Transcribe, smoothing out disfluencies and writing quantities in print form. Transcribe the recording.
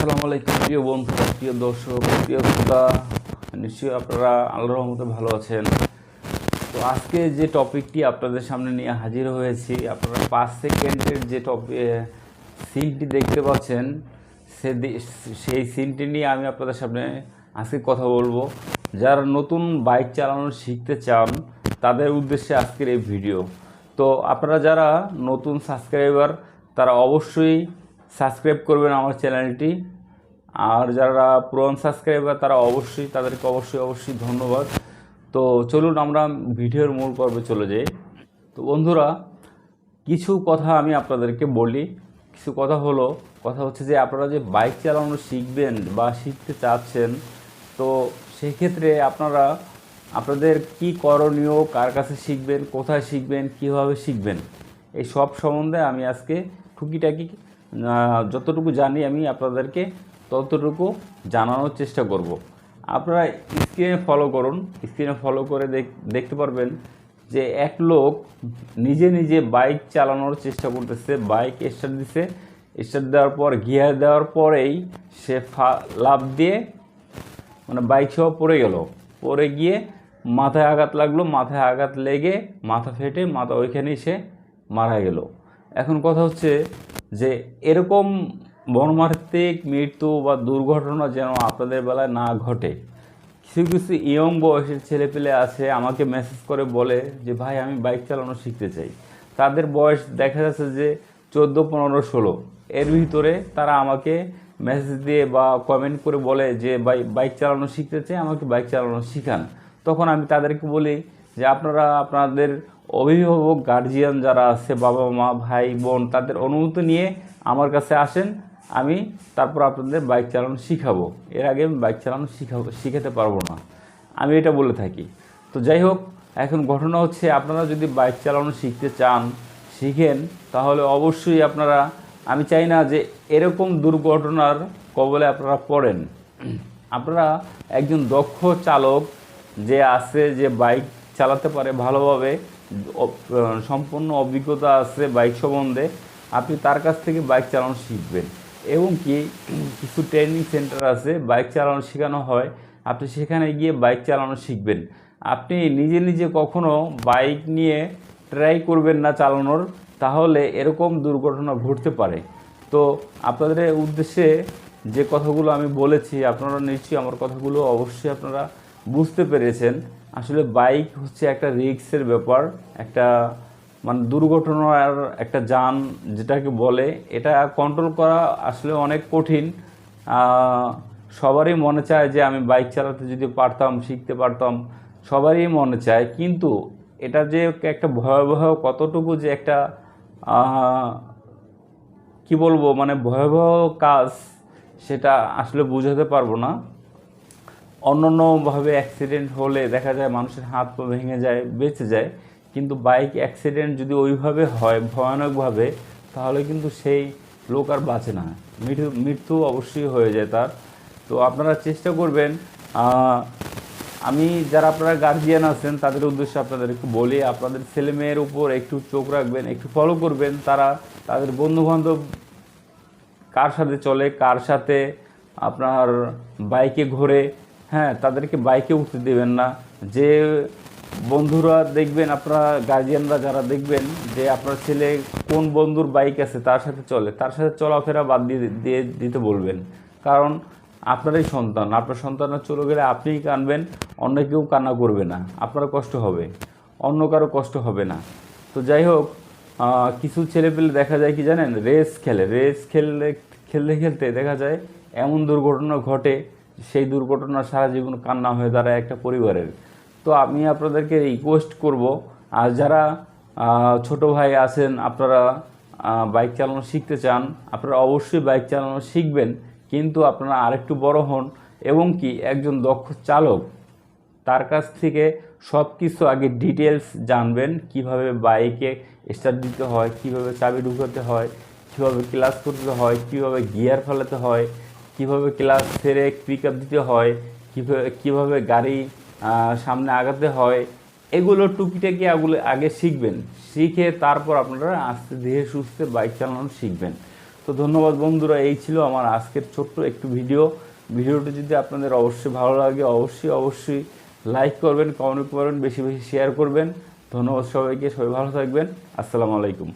আসসালামু আলাইকুম প্রিয় বন্ধু, প্রিয় দর্শক, প্রিয় শ্রোতা, নিশ্চয়ই আপনারা আল্লাহর রহমতে ভালো আছেন। তো আজকে যে টপিকটি আপনাদের সামনে নিয়ে হাজির হয়েছি, আপনারা 5 সেকেন্ডের যে সিনটি দেখতে পাচ্ছেন, সেই সিনটি নিয়ে আমি আপনাদের সামনে আজকে কথা বলবো। যারা নতুন বাইক চালানো শিখতে চান তাদের উদ্দেশ্যে আজকের এই ভিডিও। তো আপনারা যারা নতুন সাবস্ক্রাইবার তারা অবশ্যই সাবস্ক্রাইব করবেন আমার চ্যানেলটি, আর যারা পুরান সাবস্ক্রাইবার তারা তাদেরকে অবশ্যই ধন্যবাদ। তো চলুন আমরা ভিডিওর মূল পর্বে চলে যাই। তো বন্ধুরা, কিছু কথা আমি আপনাদেরকে বলি। কিছু কথা হচ্ছে যে আপনারা যে বাইক চালানো শিখবেন বা শিখতে চাচ্ছেন, তো সেক্ষেত্রে আপনাদের কি করণীয়, কার কাছে শিখবেন, কোথায় শিখবেন, কিভাবে শিখবেন, এই সব সম্বন্ধে আমি আজকে টুকিটাকি যতটুকু জানি আমি আপনাদেরকে ততটুকু জানানোর চেষ্টা করব। আপনারা স্ক্রিনে ফলো করুন। স্ক্রিনে ফলো করে দেখতে পারবেন যে এক লোক নিজে বাইক চালানোর চেষ্টা করতেছে। বাইক স্টার্ট দেওয়ার পর গিয়ার দেওয়ার পরেই সে লাফ দিয়ে বাইক সহ পড়ে গিয়ে মাথায় আঘাত লাগলো। মাথায় আঘাত লেগে মাথা ফেটে ওইখানেই সে মারা গেল। এখন কথা হচ্ছে যে এরকম মর্মান্তিক মৃত্যু বা দুর্ঘটনা যেন আপনাদের বেলায় না ঘটে। কিছু ইয়ং বয়সের ছেলেপেলে আছে, আমাকে মেসেজ করে বলে যে ভাই আমি বাইক চালানো শিখতে চাই। তাদের বয়স দেখা যাচ্ছে যে 14, 15, 16। এর ভিতরে তারা আমাকে মেসেজ দিয়ে বা কমেন্ট করে বলে যে বাইক চালানো শিখতে চাই, আমাকে বাইক চালানো শিখান। তখন আমি তাদেরকে বলি যে আপনারা আপনাদের অভিভাবক, গার্জিয়ান যারা আছে, বাবা মা, ভাই বোন, তাদের অনুমতি নিয়ে আমার কাছে আসেন। আমি তারপর আপনাদের বাইক চালানো শিখাবো। এর আগে আমি বাইক চালানো শিখাতে পারবো না, আমি এটা বলে থাকি। তো যাই হোক, এখন ঘটনা হচ্ছে আপনারা যদি বাইক চালানো শিখতে চান, শিখেন, তাহলে অবশ্যই আমি চাই না যে এরকম দুর্ঘটনার কবলে আপনারা পড়েন। আপনারা একজন দক্ষ চালক যে আছে, যে বাইক চালাতে পারে ভালোভাবে, সম্পূর্ণ অভিজ্ঞতা আছে বাইক সম্বন্ধে, আপনি তার কাছ থেকে বাইক চালানো শিখবেন। এবং কিছু ট্রেনিং সেন্টার আছে, বাইক চালানো শেখানো হয়, আপনি সেখানে গিয়ে বাইক চালানো শিখবেন। আপনি নিজে কখনো বাইক নিয়ে ট্রাই করবেন না চালানোর, তাহলে এরকম দুর্ঘটনা ঘটতে পারে। তো আপনাদের উদ্দেশ্যে যে কথাগুলো আমি বলেছি, আপনারা নিশ্চয়ই আমার কথাগুলো অবশ্যই আপনারা বুঝতে পেরেছেন। আসলে বাইক হচ্ছে একটা রিস্কের ব্যাপার, একটা দুর্ঘটনার একটা যান যেটাকে বলে, এটা কন্ট্রোল করা আসলে অনেক কঠিন। সবারই মনে চায় যে আমি বাইক চালাতে যদি পারতাম, শিখতে পারতাম, সবারই মনে চায়। কিন্তু এটা যে একটা ভয়াবহ, কতটুকু যে একটা কি বলবো, ভয়াবহ কাজ, সেটা আসলে বোঝাতে পারবো না। অন্যান্যভাবে অ্যাক্সিডেন্ট হলে দেখা যায় মানুষের হাত পা ভেঙে যায়, বেঁচে যায়। কিন্তু বাইক অ্যাক্সিডেন্ট যদি ওইভাবে হয় ভয়ানকভাবে, তাহলে কিন্তু সেই লোক আর বাঁচে না, মৃত্যু অবশ্যই হয়ে যায় তার। তো আপনারা চেষ্টা করবেন, যারা আপনারা গার্জিয়ান আছেন তাদের উদ্দেশ্যে আপনাদের একটু বলি, আপনাদের ছেলে মেয়ের উপর একটু চোখ রাখবেন, একটু ফলো করবেন। তাদের বন্ধুবান্ধব কার সাথে চলে, কার সাথে আপনার বাইকে ঘোরে, হ্যাঁ, তাদেরকে বাইকে উঠতে দেবেন না। যে বন্ধুরা দেখবেন, আপনারা গার্জিয়ানরা যারা দেখবেন যে আপনার ছেলে কোন বন্ধুর বাইক আছে তার সাথে চলে, তার সাথে চলাফেরা বাদ দিয়ে দিতে বলবেন। কারণ আপনারই সন্তান, আপনার সন্তানরা চলে গেলে আপনিই কাঁদবেন, অন্য কেউ কান্না করবে না, আপনার কষ্ট হবে, অন্য কারো কষ্ট হবে না। তো যাই হোক, কিছু ছেলেপেলে দেখা যায় কি জানেন, রেস খেলতে দেখা যায় এমন দুর্ঘটনা ঘটে, সেই দুর্ঘটনা সারা জীবন কান্না হয়ে দাঁড়ায় একটা পরিবারের। তো আমি আপনাদেরকে রিকোয়েস্ট করব, আর যারা ছোট ভাই আছেন, আপনারা বাইক চালানো শিখতে চান, আপনারা অবশ্যই বাইক চালানো শিখবেন। কিন্তু আপনারা আরেকটু বড় হন এবং একজন দক্ষ চালক, তার কাছ থেকে সব কিছু আগে ডিটেলস জানবেন। কিভাবে বাইকে স্টার্ট দিতে হয়, কিভাবে চাবি ঢুকাতে হয়, কীভাবে ক্লাচ করতে হয়, কিভাবে গিয়ার ফেলাতে হয়, কিভাবে ক্লাচ ছেড়ে পিক আপ দিতে হয়, কীভাবে গাড়ি সামনে আগাতে হয়, এগুলো টুকিটাকি আগে শিখবেন। শিখে তারপর আপনারা আস্তে ধীরে সুস্থে বাইক চালানো শিখবেন। তো ধন্যবাদ বন্ধুরা, এই ছিল আমার আজকের ছোট্ট একটু ভিডিওটি যদি আপনাদের অবশ্যই ভালো লাগে অবশ্যই লাইক করবেন, কমেন্ট করবেন, বেশি বেশি শেয়ার করবেন। ধন্যবাদ সবাইকে, সবাই ভালো থাকবেন। আসসালামু আলাইকুম।